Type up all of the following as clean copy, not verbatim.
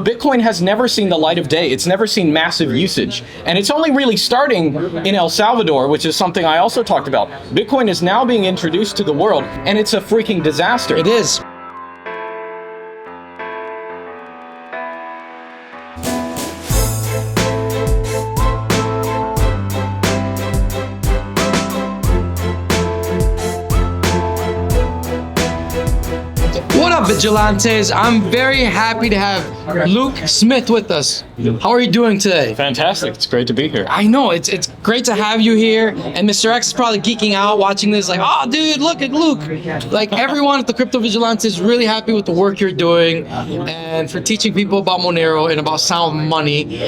Bitcoin has never seen the light of day. It's never seen massive usage. And it's only really starting in El Salvador, which is something I also talked about. Bitcoin is now being introduced to the world, and it's a freaking disaster. It is. What up, Vigilantes? I'm very happy to have Luke Smith with us. How are you doing today? Fantastic. It's great to be here. I know, it's great to have you here, and Mr. X is probably geeking out watching this like, oh dude, look at Luke. Like, everyone at the Crypto Vigilante is really happy with the work you're doing and for teaching people about Monero and about sound money.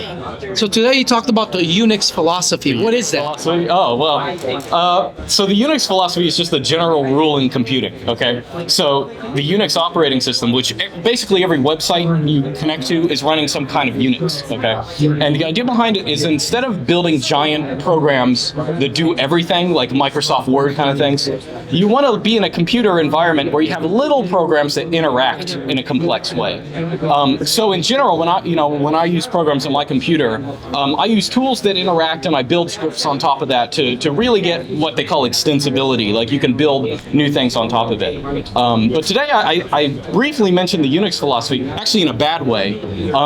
So today you talked about the Unix philosophy. What is that? So the Unix philosophy is just the general rule in computing, okay? So the Unix operating system, which basically every website you connect to is running some kind of Unix, okay? And the idea behind it is, instead of building giant programs that do everything, like Microsoft Word kind of things, you want to be in a computer environment where you have little programs that interact in a complex way. So in general, when I use programs on my computer, I use tools that interact, and I build scripts on top of that to really get what they call extensibility. Like, you can build new things on top of it. But today I briefly mentioned the Unix philosophy, actually in a bad way,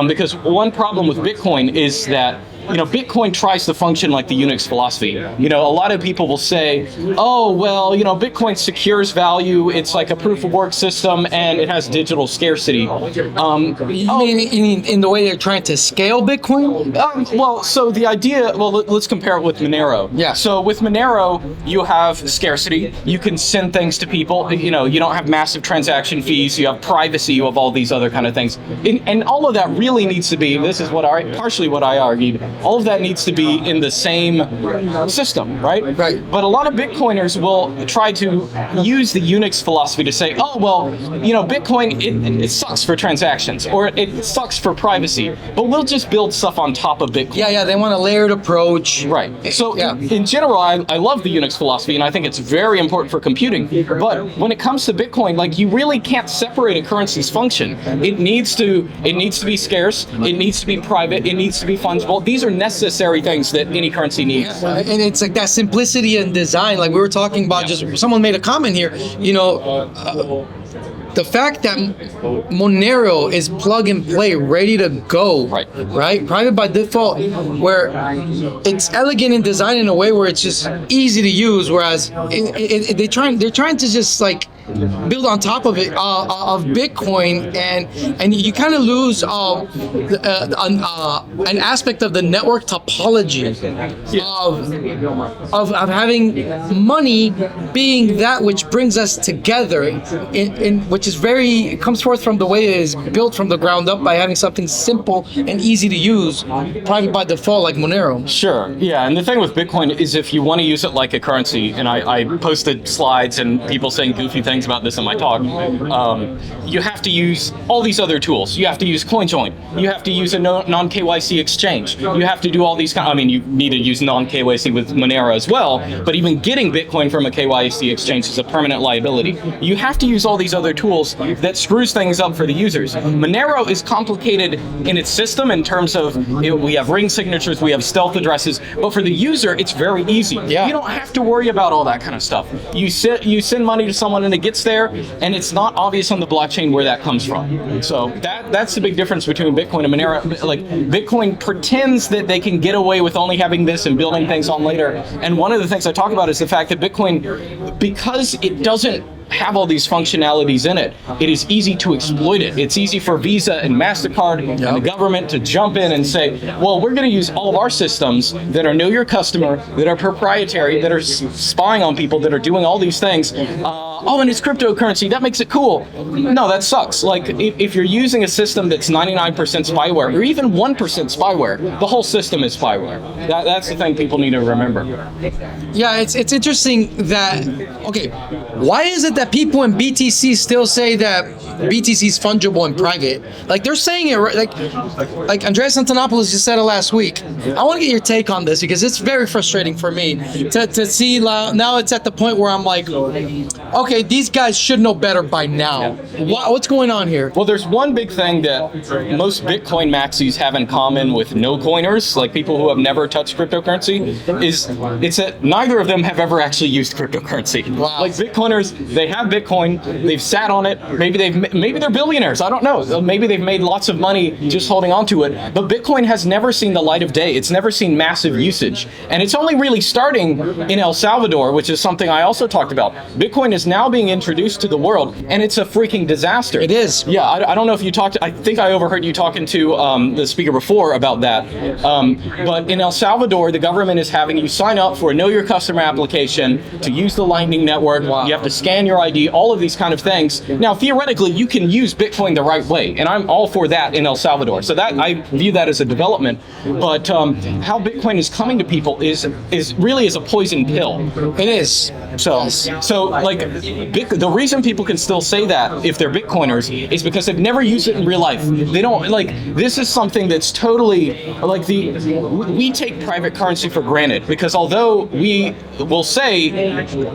because one problem with Bitcoin is that Bitcoin tries to function like the Unix philosophy. A lot of people will say, oh, well, Bitcoin secures value, it's like a proof of work system, and it has digital scarcity. You mean in the way they're trying to scale Bitcoin? So the idea, let's compare it with Monero. Yeah. So with Monero, you have scarcity, you can send things to people, you don't have massive transaction fees, you have privacy, you have all these other kind of things. And all of that really needs to be, this is partially what I argued, all of that needs to be in the same system, right? Right. But a lot of Bitcoiners will try to use the Unix philosophy to say, oh, well, Bitcoin, it sucks for transactions, or it sucks for privacy, but we'll just build stuff on top of Bitcoin. Yeah, they want a layered approach. Right. So in general, I love the Unix philosophy, and I think it's very important for computing. But when it comes to Bitcoin, you really can't separate a currency's function. It needs to be scarce, it needs to be private, it needs to be fungible. These are necessary things that any currency needs. And it's like that simplicity in design, like we were talking about. Just someone made a comment here, the fact that Monero is plug and play, ready to go, right? Private by default, where it's elegant in design in a way where it's just easy to use, whereas they're trying to just build on top of it of Bitcoin, and you kind of lose an aspect of the network topology of having money being that which brings us together, which is it comes forth from the way it is built from the ground up by having something simple and easy to use, private by default, like Monero. Sure, yeah, and the thing with Bitcoin is, if you want to use it like a currency, and I posted slides and people saying goofy things about this in my talk, you have to use all these other tools. You have to use CoinJoin. You have to use a non-KYC exchange. You have to do all these you need to use non-KYC with Monero as well, but even getting Bitcoin from a KYC exchange is a permanent liability. You have to use all these other tools that screws things up for the users. Monero is complicated in its system in terms of, we have ring signatures, we have stealth addresses, but for the user, it's very easy. Yeah. You don't have to worry about all that kind of stuff. You send money to someone and it gets there, and it's not obvious on the blockchain where that comes from. So that's the big difference between Bitcoin and Monero. Bitcoin pretends that they can get away with only having this and building things on later. And one of the things I talk about is the fact that Bitcoin, because it doesn't have all these functionalities in it, it is easy to exploit it. It's easy for Visa and MasterCard and the government to jump in and say, well, we're going to use all of our systems that are know your customer, that are proprietary, that are spying on people, that are doing all these things. And it's cryptocurrency, that makes it cool. No, that sucks. If you're using a system that's 99% spyware, or even 1% spyware, the whole system is spyware. That's the thing people need to remember. Yeah, it's interesting that, why is it that people in BTC still say that BTC is fungible and private. Like they're saying it right, like Andreas Antonopoulos just said it last week. I want to get your take on this because it's very frustrating for me to see now it's at the point where I'm like, okay, these guys should know better by now. What's going on here? Well, there's one big thing that most Bitcoin maxis have in common with no coiners, like people who have never touched cryptocurrency, is it's that neither of them have ever actually used cryptocurrency. Wow. Like Bitcoiners, they have Bitcoin, they've sat on it, maybe they're billionaires, I don't know. Maybe they've made lots of money just holding on to it, but Bitcoin has never seen the light of day. It's never seen massive usage. And it's only really starting in El Salvador, which is something I also talked about. Bitcoin is now being introduced to the world, and it's a freaking disaster. It is. Yeah, I don't know if you talked, I think I overheard you talking to the speaker before about that. But in El Salvador, the government is having you sign up for a Know Your Customer application to use the Lightning Network. Wow. You have to scan your ID, all of these kind of things. Now, theoretically, you can use Bitcoin the right way, and I'm all for that in El Salvador. So that I view that as a development. But how Bitcoin is coming to people is really a poison pill. It is. So like the reason people can still say that if they're Bitcoiners is because they've never used it in real life. They don't like this is something that's totally like we take private currency for granted because although we will say,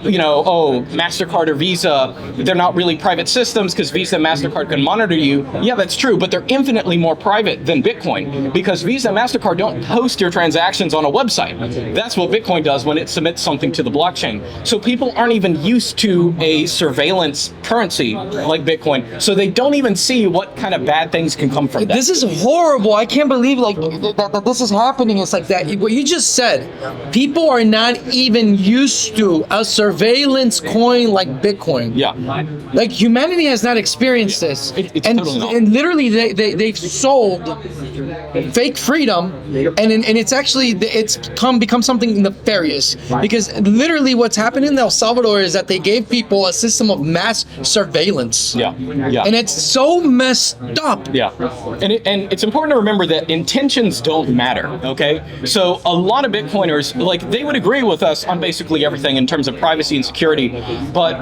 you know, oh, MasterCard or Visa, they're not really private systems because Visa and MasterCard can monitor you. Yeah, that's true, but they're infinitely more private than Bitcoin because Visa and MasterCard don't post your transactions on a website. That's what Bitcoin does when it submits something to the blockchain. So people aren't even used to a surveillance currency like Bitcoin, so they don't even see what kind of bad things can come from that. This is horrible. I can't believe like that this is happening. It's like that. What you just said, people are not even used to a surveillance coin like Bitcoin. Yeah. Like humanity has not experienced this. It's and, totally not. and literally they've sold fake freedom and it's actually become something nefarious because literally what's happening in El Salvador is that they gave people a system of mass surveillance. Yeah. And it's so messed up. Yeah, and it's important to remember that intentions don't matter, okay? So a lot of Bitcoiners, like, they would agree with us on basically everything in terms of privacy and security, but,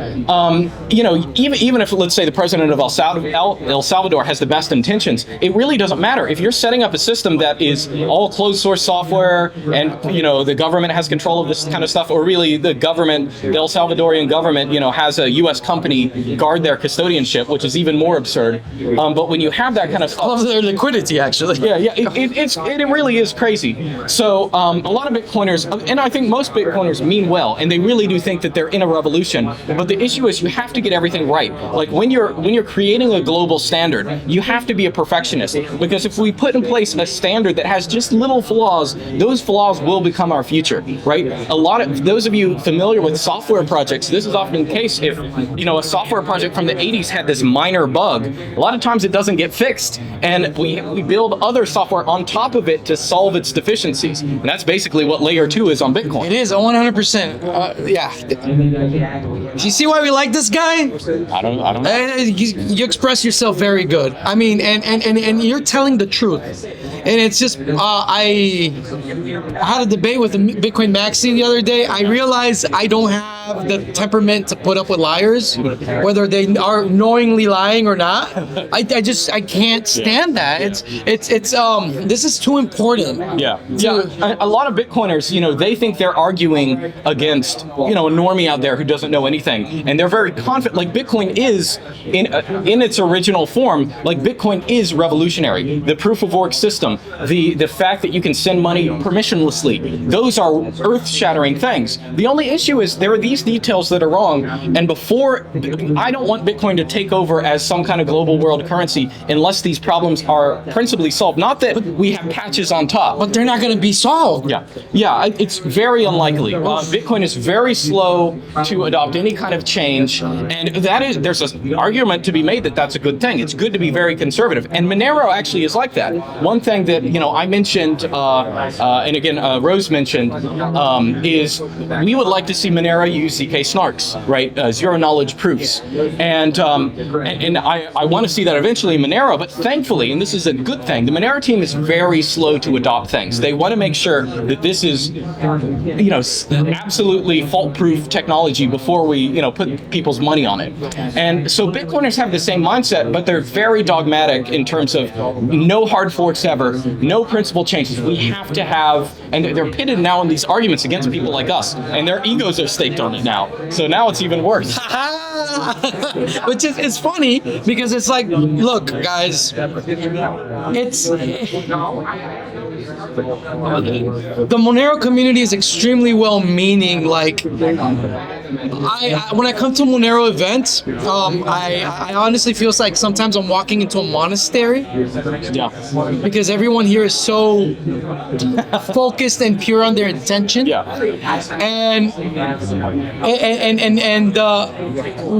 you know, even if, let's say, the president of El Salvador has the best intentions, it really doesn't matter. If you're setting up a system that is all closed source software and, you know, the government has control of this kind of stuff, or really the government, the El Salvadorian government, you know, has a U.S. company guard their custodianship, which is even more absurd. But when you have that kind of stuff, I love their liquidity, actually. yeah, it really is crazy. So a lot of Bitcoiners, and I think most Bitcoiners mean well, and they really do think that they're in a revolution. But the issue is you have to get everything right. Like when you're creating a global standard, you have to be a perfectionist, because if we put in place a standard that has just little flaws, those flaws will become our future, right? A lot of those of you familiar with software projects, this is often the case. If you know a software project from the 80s had this minor bug, a lot of times it doesn't get fixed, and we build other software on top of it to solve its deficiencies. And that's basically what layer 2 is on Bitcoin. It is 100%. Yeah. Do you see why we like this guy? I don't know. You express yourself very good. I mean, and you're telling the truth. And it's just, I had a debate with a Bitcoin maxi the other day. I realized I don't have the temperament to put up with liars, whether they are knowingly lying or not. I can't stand that. This is too important. Yeah. A lot of Bitcoiners, you know, they think they're arguing against, you know, a normie out there who doesn't know anything, and they're very confident. Like Bitcoin is in its original form. Like Bitcoin is revolutionary. The proof of work system, the fact that you can send money permissionlessly, those are earth-shattering things. The only issue is there are these details that are wrong, and I don't want Bitcoin to take over as some kind of global world currency unless these problems are principally solved. Not that we have patches on top. But they're not going to be solved. Yeah, it's very unlikely. Bitcoin is very slow to adopt any kind of change, and there's an argument to be made that that's a good thing. It's good to be very conservative, and Monero actually is like that. One thing that, you know, I mentioned, and again, Rose mentioned, is we would like to see Monero use zk-SNARKs, right? Zero knowledge proofs. And I want to see that eventually in Monero, but thankfully, and this is a good thing, the Monero team is very slow to adopt things. They want to make sure that this is, absolutely fault-proof technology before we, put people's money on it. And so Bitcoiners have the same mindset, but they're very dogmatic in terms of no hard forks ever, no principal changes. We have to have, and they're pitted now in these arguments against people like us, and their egos are staked on it now. So now it's even worse. Which is, it's funny because it's like, look, guys, it's the Monero community is extremely well-meaning. Like, when I come to Monero events, I honestly feel like sometimes I'm walking into a monastery. Yeah. Because everyone here is so focused and pure on their intention. Yeah. And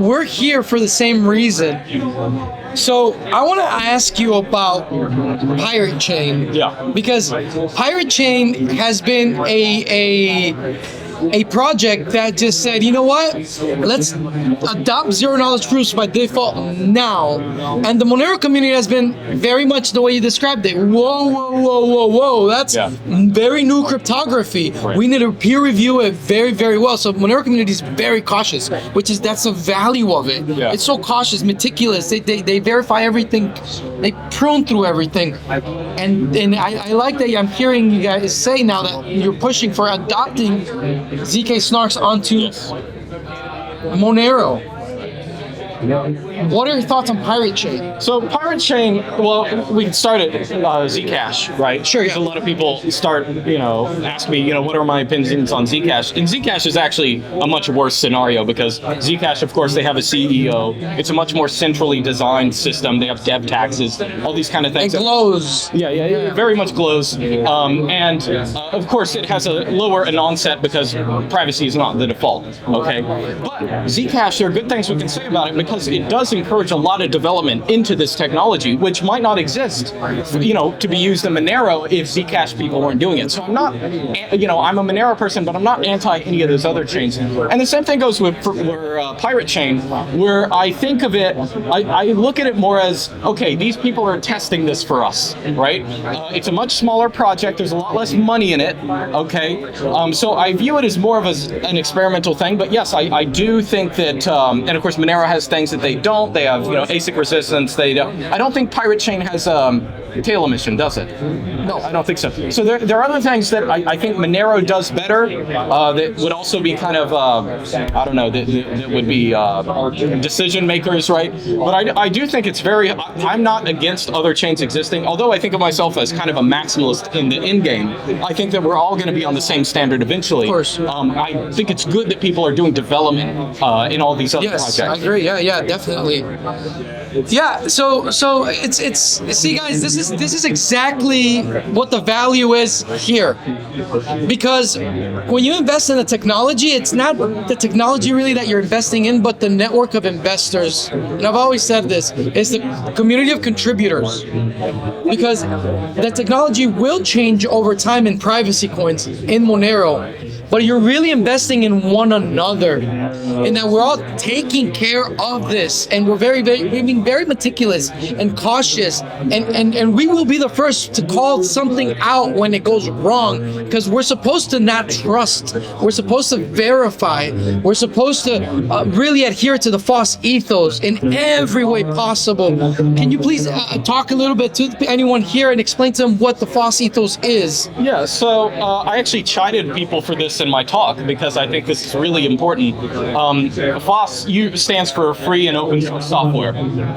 we're here for the same reason. So I want to ask you about Pirate Chain. Yeah. Because Pirate Chain has been a project that just said, you know what? Let's adopt zero knowledge proofs by default now. And the Monero community has been very much the way you described it. Whoa. That's very new cryptography. Right. We need to peer review it very, very well. So Monero community is very cautious, that's the value of it. Yeah. It's so cautious, meticulous. They verify everything. They prune through everything. And I like that I'm hearing you guys say now that you're pushing for adopting zk-SNARKs onto Monero. What are your thoughts on Pirate Chain? So Pirate Chain, well, we started Zcash, right? Sure, yeah. A lot of people start, ask me, what are my opinions on Zcash? And Zcash is actually a much worse scenario because Zcash, of course, they have a CEO. It's a much more centrally designed system. They have dev taxes, all these kind of things. It glows. Yeah, very much glows. Of course, it has a lower anon-set because privacy is not the default, okay? But Zcash, there are good things we can say about it because it does encourage a lot of development into this technology, which might not exist, to be used in Monero if Zcash people weren't doing it. So I'm not, I'm a Monero person, but I'm not anti any of those other chains. And the same thing goes with Pirate Chain, where I think of it, I look at it more as, okay, these people are testing this for us, right? It's a much smaller project. There's a lot less money in it, okay? So I view it as more of an experimental thing. But yes, I do think that, and of course, Monero has things that they don't. They have, ASIC resistance. They don't. I don't think Pirate Chain has tail emission, does it? No, I don't think so. So there are other things that I think Monero does better that would also be kind of, that would be decision makers, right? But I do think it's I'm not against other chains existing, although I think of myself as kind of a maximalist in the end game. I think that we're all going to be on the same standard eventually. Of course. I think it's good that people are doing development in all these other projects. Yes, I agree. Yeah, definitely. Yeah, so it's see, guys, this is exactly what the value is here, because when you invest in the technology, it's not the technology really that you're investing in, but the network of investors. And I've always said this: it's the community of contributors, because the technology will change over time in privacy coins in Monero. But you're really investing in one another, and that we're all taking care of this, and we're being very meticulous and cautious, and we will be the first to call something out when it goes wrong, because we're supposed to not trust, we're supposed to verify, we're supposed to really adhere to the FOSS ethos in every way possible. Can you please talk a little bit to anyone here and explain to them what the FOSS ethos is? Yeah, so I actually chided people for this in my talk because I think this is really important. FOSS stands for free and open source software.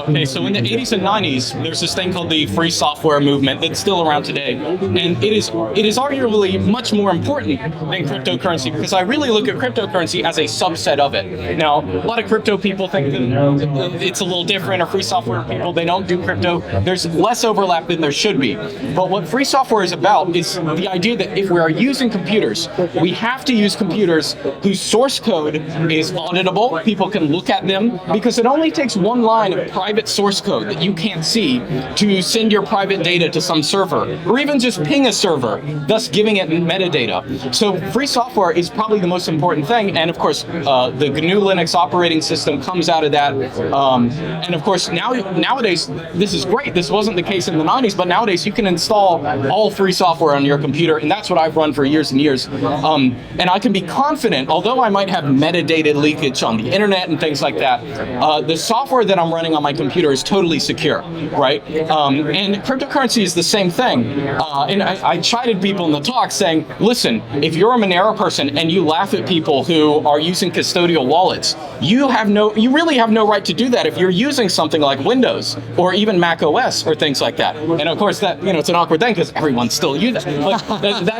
Okay, so in the 80s and 90s, there's this thing called the free software movement that's still around today, and it is arguably much more important than cryptocurrency, because I really look at cryptocurrency as a subset of it. Now, a lot of crypto people think that it's a little different, or free software people, they don't do crypto. There's less overlap than there should be. But what free software is about is the idea that if we are using computers, we have to use computers whose source code is auditable. People can look at them because it only takes one line of private source code that you can't see to send your private data to some server, or even just ping a server, thus giving it metadata. So free software is probably the most important thing, and of course, the GNU Linux operating system comes out of that. And of course, nowadays, this is great. This wasn't the case in the 90s, but nowadays you can install all free software on your computer, and that's what I've run for years and years. And I can be confident, although I might have metadata leakage on the internet and things like that, the software that I'm running on my computer is totally secure, right? And cryptocurrency is the same thing. And I chided people in the talk saying, listen, if you're a Monero person and you laugh at people who are using custodial wallets, you really have no right to do that if you're using something like Windows or even Mac OS or things like that. And of course, that it's an awkward thing because everyone's still using it.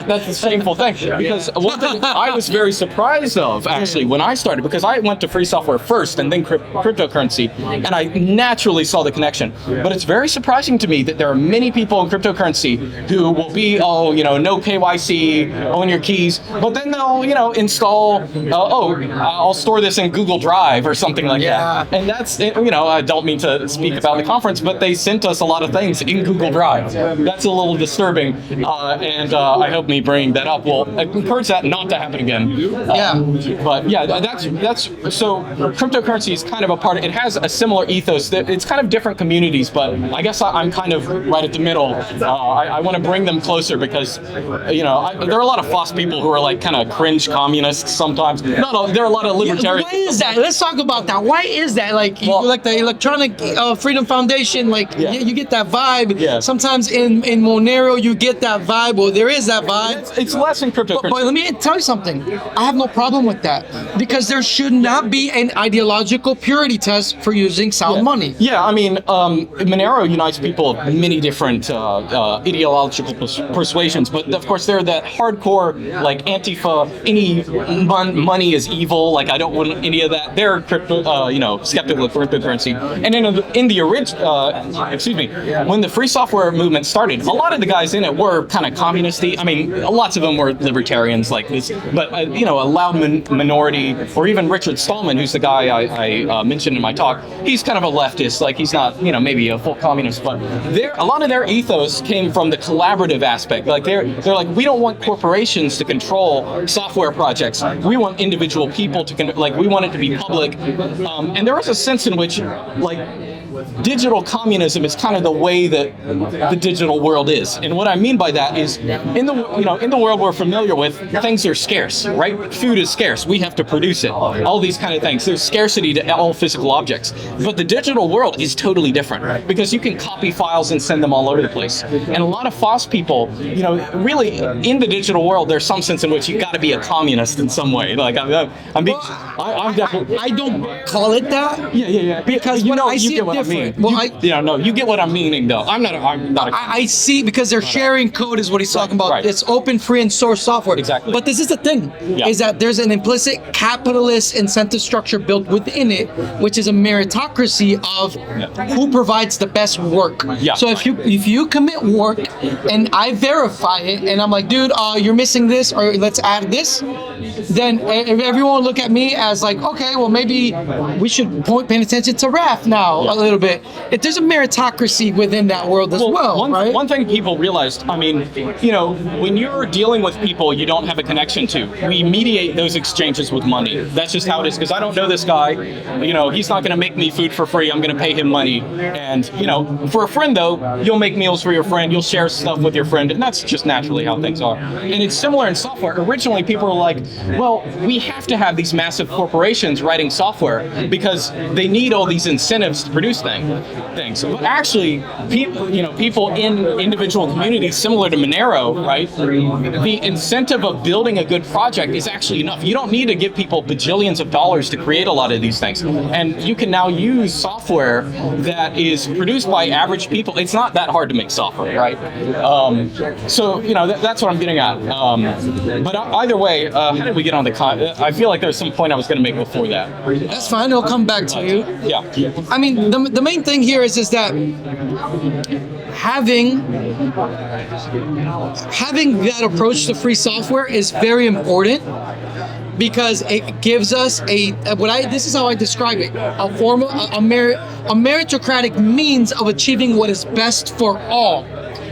That's the shameful thing. Because one thing I was very surprised of actually when I started, because I went to free software first and then cryptocurrency, and I naturally saw the connection. But it's very surprising to me that there are many people in cryptocurrency who will be, no KYC, own your keys, but then they'll, install, I'll store this in Google Drive or something like that. And that's, I don't mean to speak about the conference, but they sent us a lot of things in Google Drive. That's a little disturbing, and I hope me bringing that up will encourage that not to happen again. But yeah, that's so cryptocurrency is kind of a part. It has a similar ethos. It's kind of different communities, but I guess I'm kind of right at the middle. I want to bring them closer because, there are a lot of FOSS people who are like kind of cringe communists sometimes. There are a lot of libertarians. Why is that? Let's talk about that. Why is that? Like the Electronic Freedom Foundation, you get that vibe. Yeah. Sometimes in Monero, you get that vibe. Well, there is that vibe. It's less in cryptocurrency. But let me tell you something. I have no problem with that because there should not be an ideological purity test for using sound money. Yeah, I mean, Monero unites people of many different ideological persuasions, but of course they're that hardcore, like Antifa, any money is evil. Like I don't want any of that. They're skeptical of cryptocurrency. And in the original, when the free software movement started, a lot of the guys in it were kind of communist-y. I mean, lots of them were libertarians like this, but a loud minority, or even Richard Stallman, who's the guy I mentioned in my talk. He's kind of a leftist. Like he's not, maybe a full communist, but a lot of their ethos came from the collaborative aspect. Like they're like, we don't want corporations to control software projects. We want individual people to we want it to be public. And there is a sense in which digital communism is kind of the way that the digital world is. And what I mean by that is in the world we're familiar with, things are scarce, right? Food is scarce. We have to produce it. All these kind of things. There's scarcity to all physical objects. But the digital world is totally different because you can copy files and send them all over the place. And a lot of FOSS people, really in the digital world, there's some sense in which you got to be a communist in some way. Like I'm definitely. I don't call it that. Yeah. Because I see it different. You get what I'm meaning, though. I'm not. I see, because they're sharing code, is what he's talking about. Right. It's open, free, and source software. Exactly. But this is the thing: is that there's an implicit capitalist incentive structure built within it, which is a meritocracy of who provides the best work. Yeah. So if you commit work, and I verify it, and I'm like, dude, you're missing this, or let's add this, then everyone will look at me as like, okay, well maybe we should pay attention to Raph now a little bit. If there's a meritocracy within that world as well, right? One thing people realized, when you're dealing with people you don't have a connection to, we mediate those exchanges with money. That's just how it is, because I don't know this guy. He's not going to make me food for free. I'm going to pay him money. And, for a friend, though, you'll make meals for your friend. You'll share stuff with your friend. And that's just naturally how things are. And it's similar in software. Originally, people were like, well, we have to have these massive corporations writing software because they need all these incentives to produce things. But actually, people in individual communities similar to Monero, right? The incentive of building a good project is actually enough. You don't need to give people bajillions of dollars to create a lot of these things. And you can now use software that is produced by average people. It's not that hard to make software, right? That's what I'm getting at. But either way, how did we get on the I feel like there's some point I was going to make before that. That's fine. It'll come back to you. Yeah. I mean, the main thing here is that having that approach to free software is very important, because it gives us this is how I describe it, a meritocratic means of achieving what is best for all,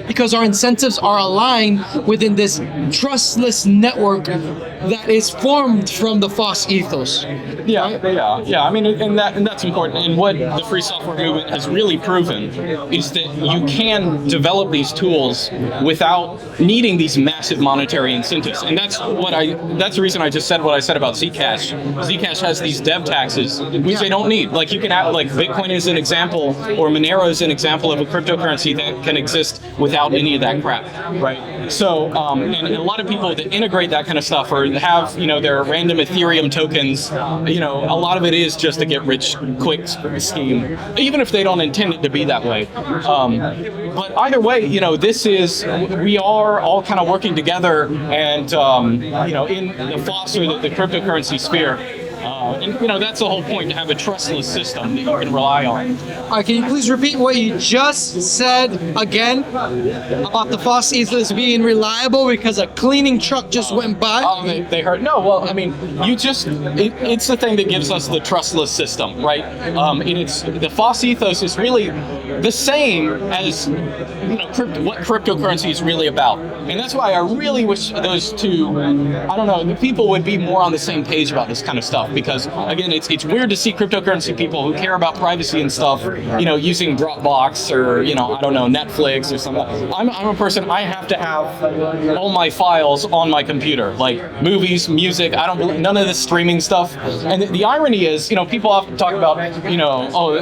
because our incentives are aligned within this trustless network that is formed from the FOSS ethos. Yeah. I mean, and that's important. And what the free software movement has really proven is that you can develop these tools without needing these massive monetary incentives. And that's the reason I just said what I said about Zcash. Zcash has these dev taxes, which they don't need. Like, you can have, like, Bitcoin is an example, or Monero is an example of a cryptocurrency that can exist without any of that crap, right? So, and a lot of people that integrate that kind of stuff or have, their random Ethereum tokens, a lot of it is just a get rich quick scheme, even if they don't intend it to be that way. But either way, we are all kind of working together, and in the FOSS or the cryptocurrency sphere. And that's the whole point, to have a trustless system that you can rely on. All right, can you please repeat what you just said again about the FOSS ethos being reliable because a cleaning truck just went by? They heard. No, well, I mean, it's the thing that gives us the trustless system, right? And the FOSS ethos is really the same as what cryptocurrency is really about. And that's why I really wish those two, the people would be more on the same page about this kind of stuff, because again, it's weird to see cryptocurrency people who care about privacy and stuff, using Dropbox or Netflix or something. I'm a person, I have to have all my files on my computer, like movies, music. I don't believe none of this streaming stuff. And the irony is, people often talk about,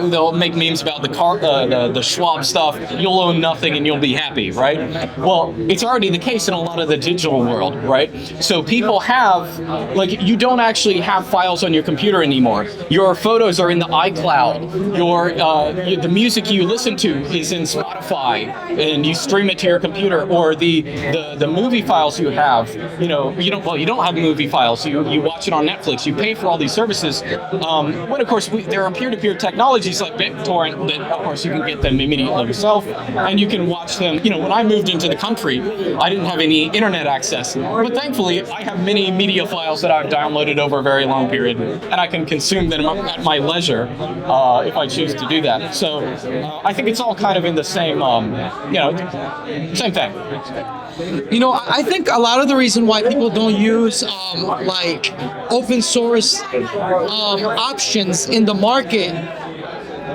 they'll make memes about the Schwab stuff. You'll own nothing and you'll be happy, right? Well, it's already the case in a lot of the digital world, right? So people have, you don't actually have files on your computer anymore. Your photos are in the iCloud. The music you listen to is in Spotify, and you stream it to your computer. Or the movie files you have, you don't have movie files. You watch it on Netflix. You pay for all these services. When of course there are peer-to-peer technologies like BitTorrent that of course you can get them immediately yourself, and you can watch them. When I moved into the country, I didn't have any internet access, but thankfully I have many media files that I've downloaded over a very long period, and I can consume them at my leisure if I choose to do that. So I think it's all kind of in the same, same thing. I think a lot of the reason why people don't use open source options in the market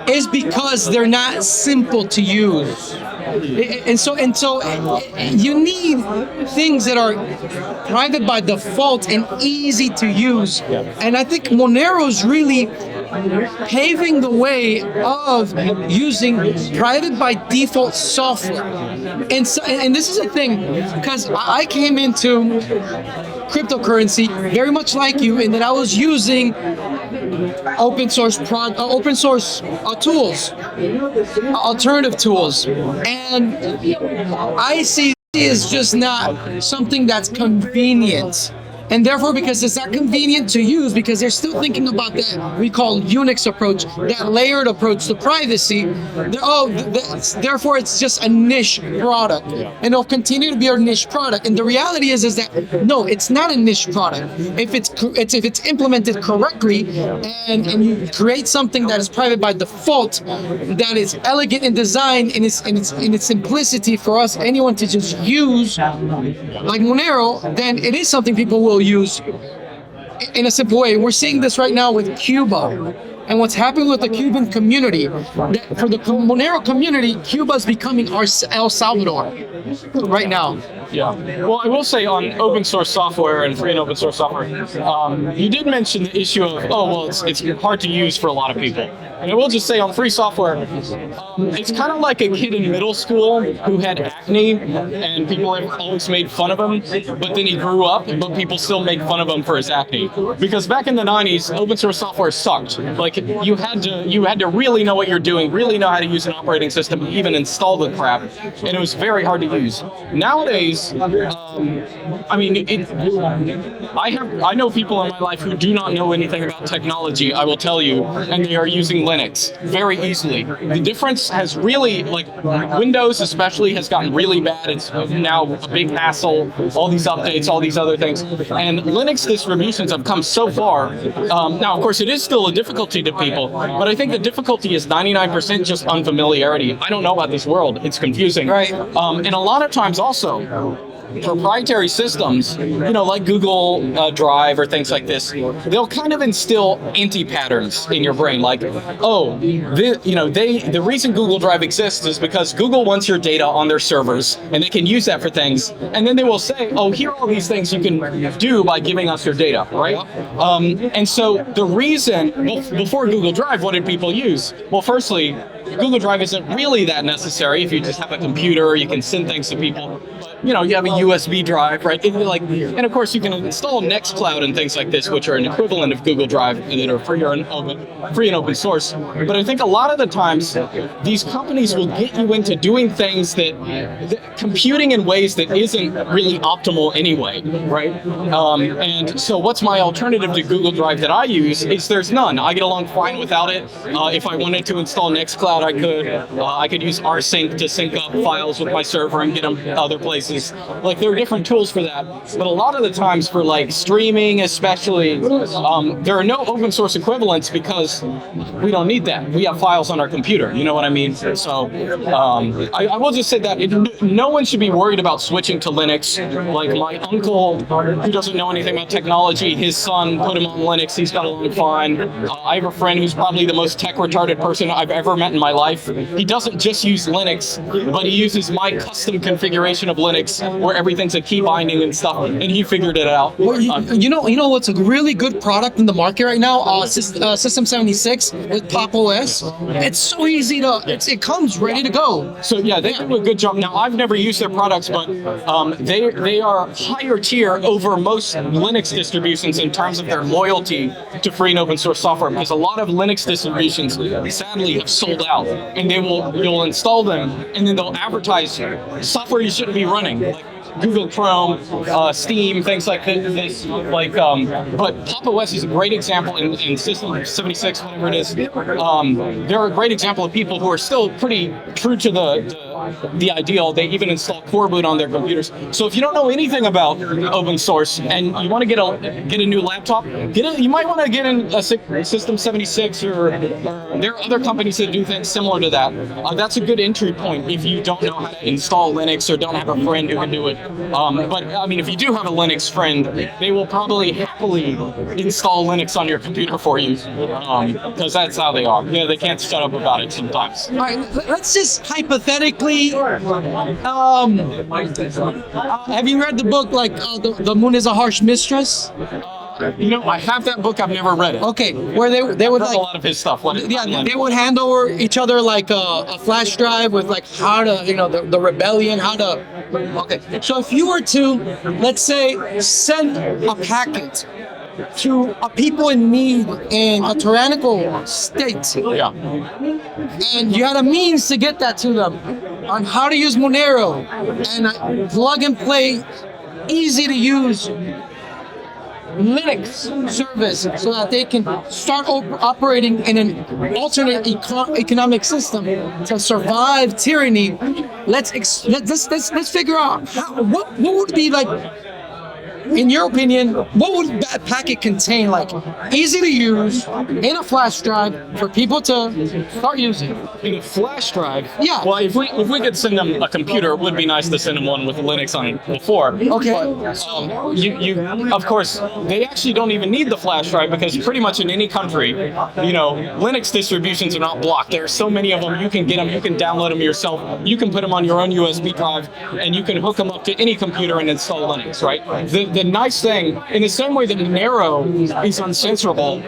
is because they're not simple to use. And so you need things that are private by default and easy to use. And I think Monero is really paving the way of using private by default software. And this is a thing, because I came into cryptocurrency very much like you, in that I was using open source tools, alternative tools, and I see it as just not something that's convenient. And therefore, because it's not convenient to use, because they're still thinking about that we call Unix approach, that layered approach to privacy, therefore it's just a niche product. And it'll continue to be a niche product. And the reality is that, no, it's not a niche product. If it's implemented correctly, and you create something that is private by default, that is elegant in design, in its simplicity for us, anyone to just use, like Monero, then it is something people will use in a simple way. We're seeing this right now with Cuba and what's happening with the Cuban community. For the Monero community, Cuba is becoming our El Salvador right now. Yeah. Well, I will say on open source software and free and open source software, you did mention the issue of, it's hard to use for a lot of people. And I will just say on free software, it's kind of like a kid in middle school who had acne and people have always made fun of him, but then he grew up, but people still make fun of him for his acne. Because back in the 90s, open source software sucked. Like, you had to really know what you're doing, really know how to use an operating system, even install the crap, and it was very hard to use. Nowadays, is, I mean, I know people in my life who do not know anything about technology, I will tell you, and they are using Linux very easily. The difference has really, like, Windows especially has gotten really bad. It's now a big hassle, all these updates, all these other things. And Linux distributions have come so far. Now, of course, it is still a difficulty to people, but I think the difficulty is 99% just unfamiliarity. I don't know about this world. It's confusing. Right. And a lot of times also, proprietary systems, like Google Drive or things like this, they'll kind of instill anti-patterns in your brain. Like, the reason Google Drive exists is because Google wants your data on their servers, and they can use that for things. And then they will say, oh, here are all these things you can do by giving us your data, right? And so the reason, before Google Drive, what did people use? Well, firstly, Google Drive isn't really that necessary. If you just have a computer, you can send things to people. You have a USB drive, right? And of course, you can install Nextcloud and things like this, which are an equivalent of Google Drive that are free and open source. But I think a lot of the times, these companies will get you into doing things that computing in ways that isn't really optimal anyway, right? And so what's my alternative to Google Drive that I use is there's none. I get along fine without it. If I wanted to install Nextcloud, I could. I could use rsync to sync up files with my server and get them to other places. Like, there are different tools for that, but a lot of the times for like streaming especially, there are no open source equivalents because we don't need that. We have files on our computer, you know what I mean? So I will just say that no one should be worried about switching to Linux. Like, my uncle, who doesn't know anything about technology, his son put him on Linux, he's got along fine. I have a friend who's probably the most tech retarded person I've ever met in my life. He doesn't just use Linux, but he uses my custom configuration of Linux, where everything's a key binding and stuff, and he figured it out. Well, you know what's a really good product in the market right now? System 76 with Pop OS. It's so easy it comes ready to go. So yeah, they do a good job. Now, I've never used their products, but they are higher tier over most Linux distributions in terms of their loyalty to free and open source software, because a lot of Linux distributions sadly have sold out, and you'll install them and then they'll advertise software you shouldn't be running, like Google Chrome, Steam, things like this. But Pop OS is a great example in System 76, whatever it is. They're a great example of people who are still pretty true to the ideal. They even install Core Boot on their computers. So if you don't know anything about open source and you want to get a new laptop, you might want to get in a System 76 or there are other companies that do things similar to that. That's a good entry point if you don't know how to install Linux or don't have a friend who can do it. But I mean, if you do have a Linux friend, they will probably happily install Linux on your computer for you, because that's how they are. They can't shut up about it sometimes. All right, let's just hypothetically. Have you read the book, like the Moon is a Harsh Mistress? I have that book. I've never read it. Okay, where they would, like, a lot of his stuff. They would hand over each other like a flash drive with, like, how to, the rebellion, how to. Okay, so if you were to, let's say, send a packet to a people in need in a tyrannical state, yeah, and you had a means to get that to them on how to use Monero and a plug and play, easy to use Linux service so that they can start operating in an alternate economic system to survive tyranny. Let's figure out what would be, like, in your opinion, what would that packet contain? Like, easy to use in a flash drive for people to start using. In a flash drive? Yeah. Well, if we could send them a computer, it would be nice to send them one with Linux on it before. Okay. But, you of course, they actually don't even need the flash drive, because pretty much in any country, Linux distributions are not blocked. There are so many of them. You can get them. You can download them yourself. You can put them on your own USB drive, and you can hook them up to any computer and install Linux. Right. The nice thing, in the same way that Monero is uncensorable,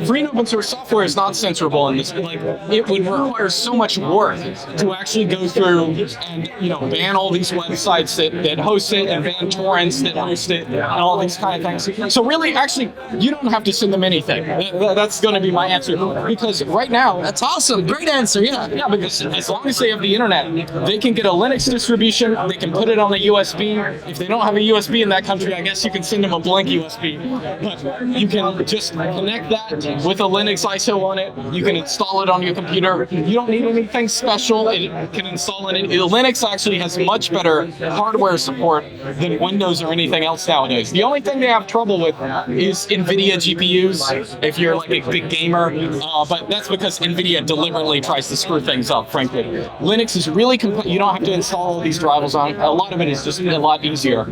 free and open source software is not censorable in this. Like, it would require so much work to actually go through and, you know, ban all these websites that host it and ban torrents that host it and all these kind of things. So really, actually, you don't have to send them anything. That's going to be my answer. Because right now... That's awesome. Great answer, yeah. Yeah, because as long as they have the internet, they can get a Linux distribution, they can put it on a USB. If they don't have a USB in that country, I guess you can send them a blank USB. But you can just connect that with a Linux ISO on it. You can install it on your computer. You don't need anything special. It can install it. Linux actually has much better hardware support than Windows or anything else nowadays. The only thing they have trouble with is NVIDIA GPUs, if you're like a big gamer. But that's because NVIDIA deliberately tries to screw things up, frankly. Linux is really you don't have to install all these drivers on. A lot of it is just a lot easier.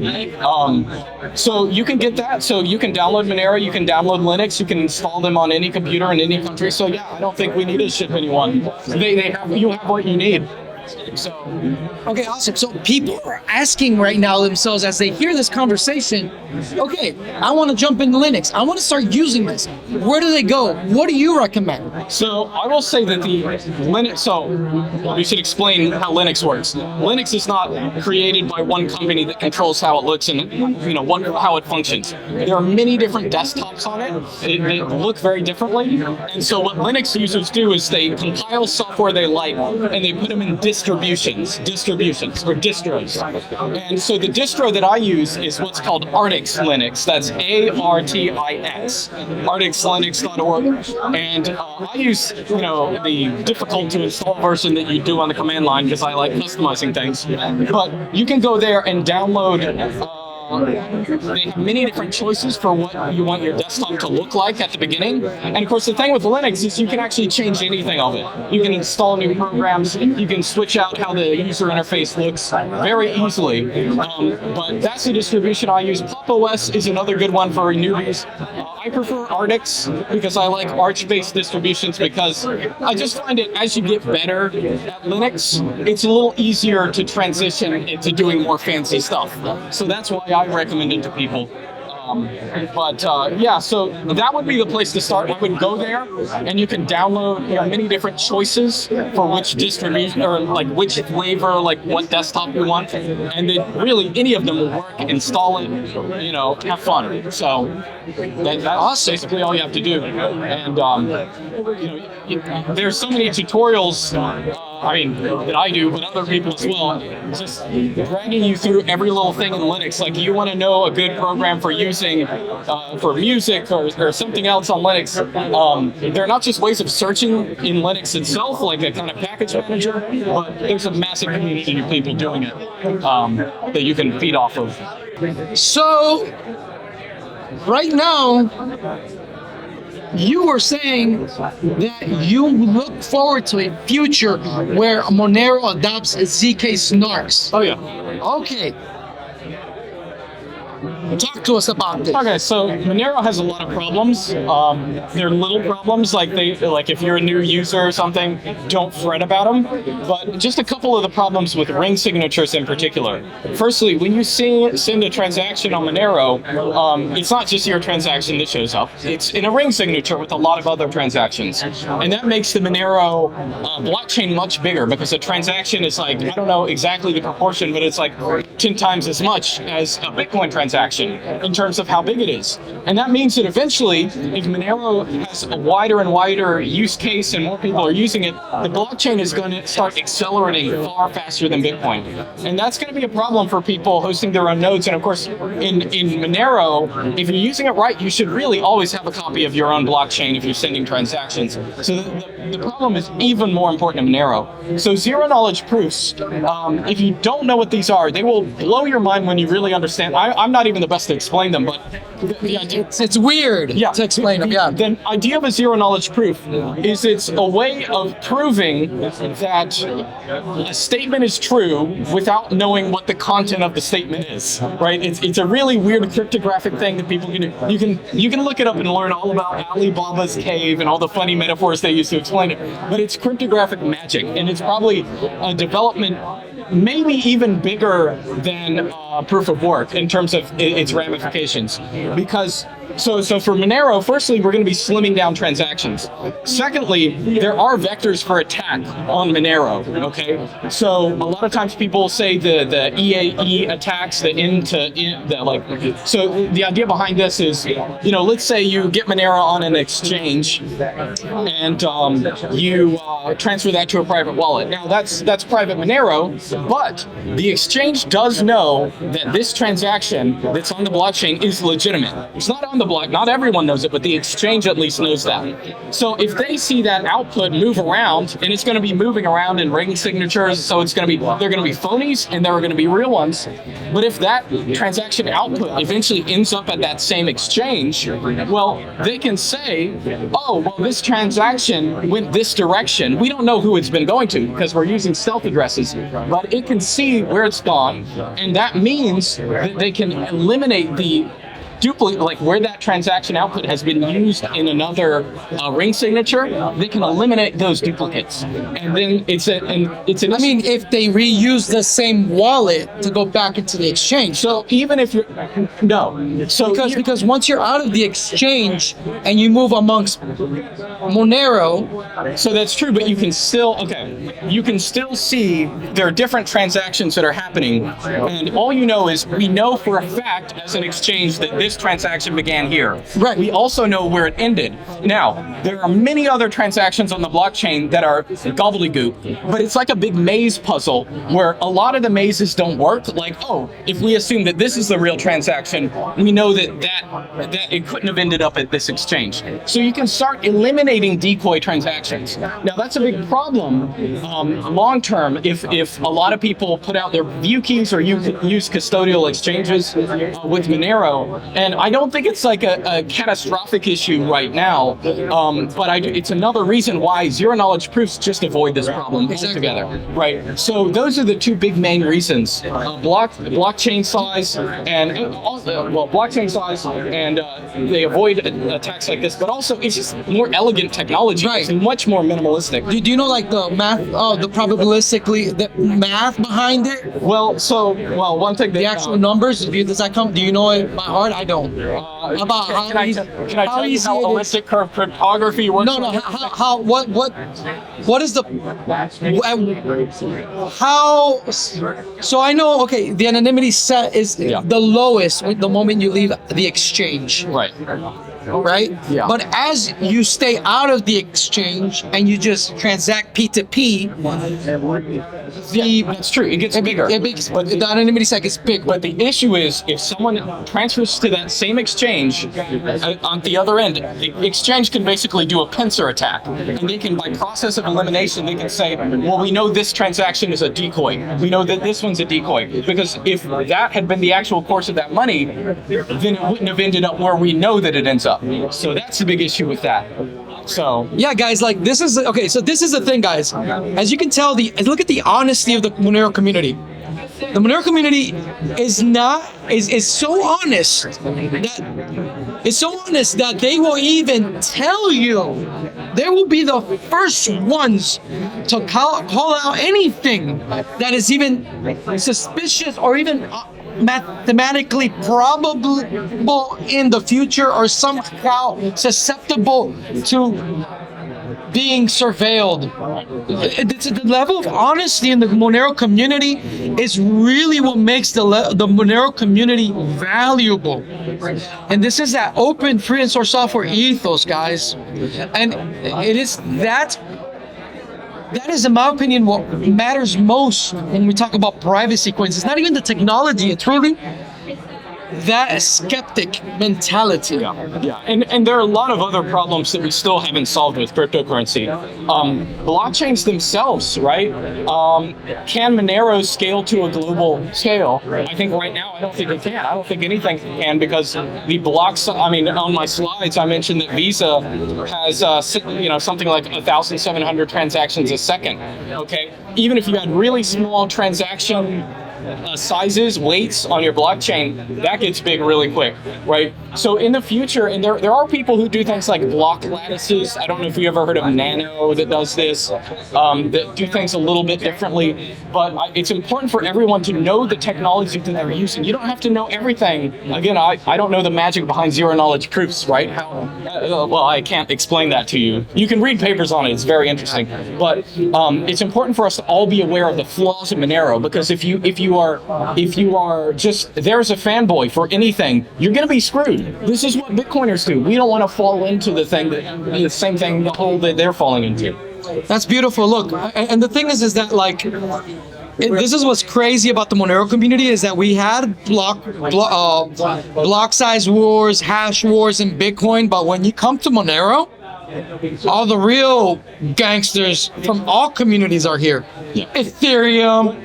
So you can get that. So you can download Monero, you can download Linux, you can install them on any computer in any country. So yeah, I don't think we need to ship anyone. You have what you need. So, okay, awesome. So people are asking right now themselves as they hear this conversation, okay, I want to jump into Linux. I want to start using this. Where do they go? What do you recommend? So I will say that the Linux, so we should explain how Linux works. Linux is not created by one company that controls how it looks and, you know, how it functions. There are many different desktops on it. They look very differently. And so what Linux users do is they compile software they like and they put them in distributions or distros. And so the distro that I use is what's called Artix Linux. That's ARTIX, artixlinux.org. And I use, you know, the difficult to install version that you do on the command line because I like customizing things. But you can go there and download they have many different choices for what you want your desktop to look like at the beginning. And of course, the thing with Linux is you can actually change anything of it. You can install new programs. You can switch out how the user interface looks very easily. But that's the distribution I use. Pop! OS is another good one for newbies. I prefer Artix because I like Arch-based distributions because I just find it as you get better at Linux, it's a little easier to transition into doing more fancy stuff. So that's why I recommend it to people. Yeah, so that would be the place to start. I would go there, and you can download, you know, many different choices for which distribution or like which flavor, like what desktop you want, and then really any of them will work. Install it, you know, have fun. So that's basically all you have to do. And you know, there's so many tutorials. I mean, that I do, but other people as well, just dragging you through every little thing in Linux. Like, you want to know a good program for using for music or something else on Linux. They're not just ways of searching in Linux itself, like a kind of package manager, but there's a massive community of people doing it that you can feed off of. So, right now, you were saying that you look forward to a future where Monero adopts zk-SNARKs. Oh yeah. Okay. Talk to us about this. Okay, so Monero has a lot of problems. They're little problems, like if you're a new user or something, don't fret about them. But just a couple of the problems with ring signatures in particular. Firstly, when you send a transaction on Monero, it's not just your transaction that shows up. It's in a ring signature with a lot of other transactions. And that makes the Monero blockchain much bigger because a transaction is like, I don't know exactly the proportion, but it's like 10 times as much as a Bitcoin transaction in terms of how big it is. And that means that eventually, if Monero has a wider and wider use case and more people are using it, the blockchain is going to start accelerating far faster than Bitcoin. And that's going to be a problem for people hosting their own nodes. And of course, in Monero, if you're using it right, you should really always have a copy of your own blockchain if you're sending transactions. So the problem is even more important in Monero. So zero-knowledge proofs, if you don't know what these are, they will blow your mind when you really understand. I'm not even the best to explain them, but the idea, it's weird to explain them. Yeah. The idea of a zero-knowledge proof is it's a way of proving that a statement is true without knowing what the content of the statement is. Right? It's a really weird cryptographic thing that people can do. You can look it up and learn all about Alibaba's cave and all the funny metaphors they use to explain it. But it's cryptographic magic, and it's probably a development maybe even bigger than proof of work in terms of its ramifications, because So for Monero, firstly, we're going to be slimming down transactions. Secondly, there are vectors for attack on Monero. Okay, so a lot of times people say the EAE attacks, So the idea behind this is, let's say you get Monero on an exchange, and you transfer that to a private wallet. Now that's private Monero, but the exchange does know that this transaction that's on the blockchain is legitimate. It's not on the block. Not everyone knows it, but the exchange at least knows that. So if they see that output move around, and it's going to be moving around in ring signatures, so they're going to be phonies and there are going to be real ones. But if that transaction output eventually ends up at that same exchange, well, they can say, oh, well, this transaction went this direction. We don't know who it's been going to because we're using stealth addresses, but it can see where it's gone, and that means that they can eliminate the duplicate, like where that transaction output has been used in another ring signature. They can eliminate those duplicates, and then it's an. I mean, if they reuse the same wallet to go back into the exchange. So even if you're because once you're out of the exchange and you move amongst Monero, so that's true, but you can still see there are different transactions that are happening, and all is we know for a fact as an exchange that this transaction began here. Right. We also know where it ended. Now, there are many other transactions on the blockchain that are gobbledygook, but it's like a big maze puzzle where a lot of the mazes don't work. Like, if we assume that this is the real transaction, we know that it couldn't have ended up at this exchange. So you can start eliminating decoy transactions. Now, that's a big problem long term if a lot of people put out their view keys or use custodial exchanges with Monero. And I don't think it's like a catastrophic issue right now, but it's another reason why zero-knowledge proofs just avoid this problem altogether, right? So those are the two big main reasons: blockchain size and they avoid attacks like this. But also, it's just more elegant technology, right? It's much more minimalistic. Do you know like the math, the probabilistically the math behind it? Well, one thing the actual numbers. Do you know it by heart? I don't. About can I tell you how holistic cryptography works? No. What is the how? So I know. Okay, the anonymity set is the lowest the moment you leave the exchange. Right. Yeah. But as you stay out of the exchange and you just transact P2P, that's true. It gets bigger. But the anonymity set gets big. But the issue is if someone transfers to that same exchange on the other end, the exchange can basically do a pincer attack, and they can, by process of elimination, they can say, well, we know this transaction is a decoy. We know that this one's a decoy, because if that had been the actual course of that money, then it wouldn't have ended up where we know that it ends up. So that's the big issue with that. So yeah, guys, like this is the thing, guys. As you can tell, look at the honesty of the Monero community. The Monero community is so honest that they will even tell you. They will be the first ones to call out anything that is even suspicious or even mathematically probable in the future or somehow susceptible to being surveilled. The level of honesty in the Monero community is really what makes the Monero community valuable. And this is that open, free, and source software ethos, guys. And it is that is, in my opinion, what matters most when we talk about privacy coins. It's not even the technology, it's really that skeptic mentality. Yeah. And there are a lot of other problems that we still haven't solved with cryptocurrency. Blockchains themselves, right? Can Monero scale to a global scale? I think right now, I don't think it can. I don't think anything can, because the blocks, on my slides, I mentioned that Visa has, something like 1,700 transactions a second, okay? Even if you had really small transaction sizes, weights on your blockchain, that gets big really quick, right? So in the future, and there are people who do things like block lattices. I don't know if you ever heard of Nano that does this, that do things a little bit differently. But it's important for everyone to know the technology that they're using. You don't have to know everything. Again, I don't know the magic behind zero knowledge proofs, right? Well, I can't explain that to you. You can read papers on it. It's very interesting. But it's important for us to all be aware of the flaws of Monero, because if you are just there's a fanboy for anything, you're going to be screwed. This is what Bitcoiners do. We don't want to fall into the same thing, the hole that they're falling into. That's beautiful. Look, and the thing is that like, this is what's crazy about the Monero community is that we had block size wars, hash wars in Bitcoin, but when you come to Monero, all the real gangsters from all communities are here. Ethereum,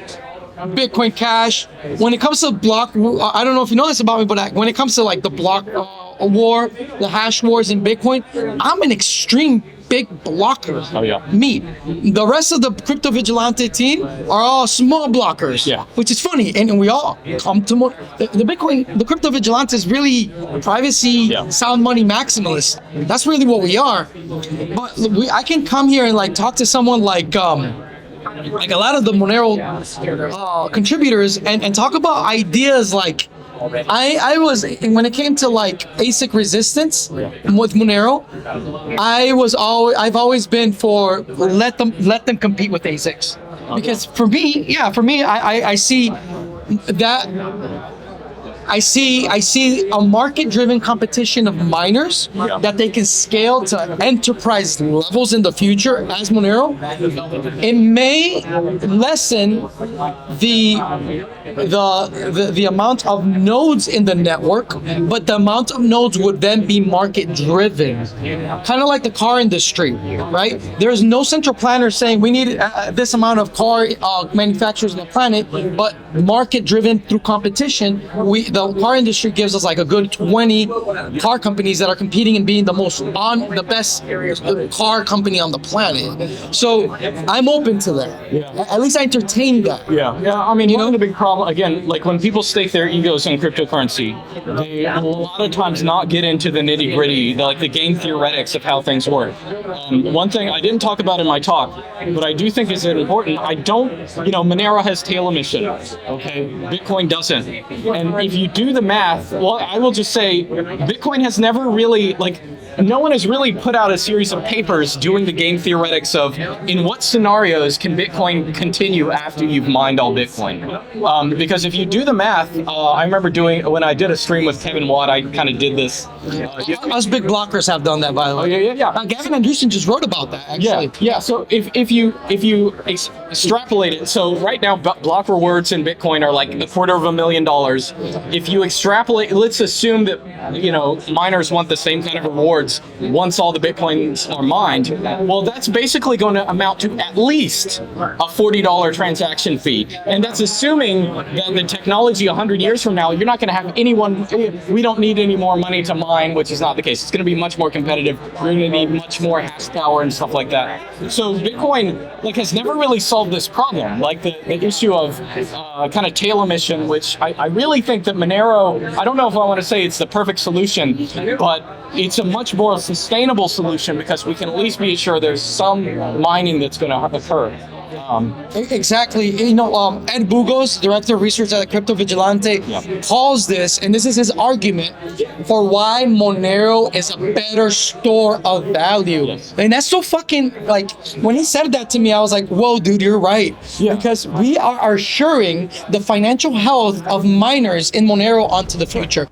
Bitcoin Cash. When it comes to block, I don't know if you know this about me, but when it comes to like the block war, the hash wars in Bitcoin, I'm an extreme big blockers. Oh yeah. Me. The rest of the Crypto Vigilante team are all small blockers. Yeah. Which is funny, and we all come to the Crypto Vigilante is really privacy, sound money maximalist. That's really what we are. But I can come here and like talk to someone like a lot of the Monero contributors and talk about ideas like. I was, when it came to like ASIC resistance with Monero, I've always been for let them compete with ASICs, because for me I see that. I see a market-driven competition of miners that they can scale to enterprise levels in the future as Monero. It may lessen the amount of nodes in the network, but the amount of nodes would then be market-driven, kind of like the car industry, right? There's no central planner saying we need this amount of car manufacturers on the planet, but market-driven through competition, the car industry gives us like a good 20 car companies that are competing and being the best car company on the planet. So I'm open to that. At least I entertain that. Yeah. I mean, one of the big problem, again, like when people stake their egos in cryptocurrency, they a lot of times not get into the nitty gritty, like the game theoretics of how things work. One thing I didn't talk about in my talk, but I do think is important, Monero has tail emission, okay? Bitcoin doesn't. And if you do the math, well, I will just say Bitcoin has never really, no one has really put out a series of papers doing the game theoretics of in what scenarios can Bitcoin continue after you've mined all Bitcoin. Because if you do the math, I remember when I did a stream with Kevin Watt, I kind of did this. Us big blockers have done that, by the way. Yeah. Gavin Anderson just wrote about that, actually. Yeah. So if you extrapolate it, so right now block rewards in Bitcoin are like $250,000. If you extrapolate, let's assume that miners want the same kind of rewards once all the Bitcoins are mined. Well, that's basically going to amount to at least a $40 transaction fee, and that's assuming that the technology 100 years from now, you're not going to have anyone. We don't need any more money to mine, which is not the case. It's going to be much more competitive. We're going to need much more hash power and stuff like that. So Bitcoin has never really solved this problem, like the issue of kind of tail emission, which I really think that Monero, I don't know if I want to say it's the perfect solution, but it's a much more sustainable solution because we can at least be sure there's some mining that's going to occur. Exactly. Ed Bugos, director of research at Crypto Vigilante, calls this, and this is his argument for why Monero is a better store of value. And that's so fucking, when he said that to me, I was like, whoa, dude, you're right. Because we are assuring the financial health of miners in Monero onto the future.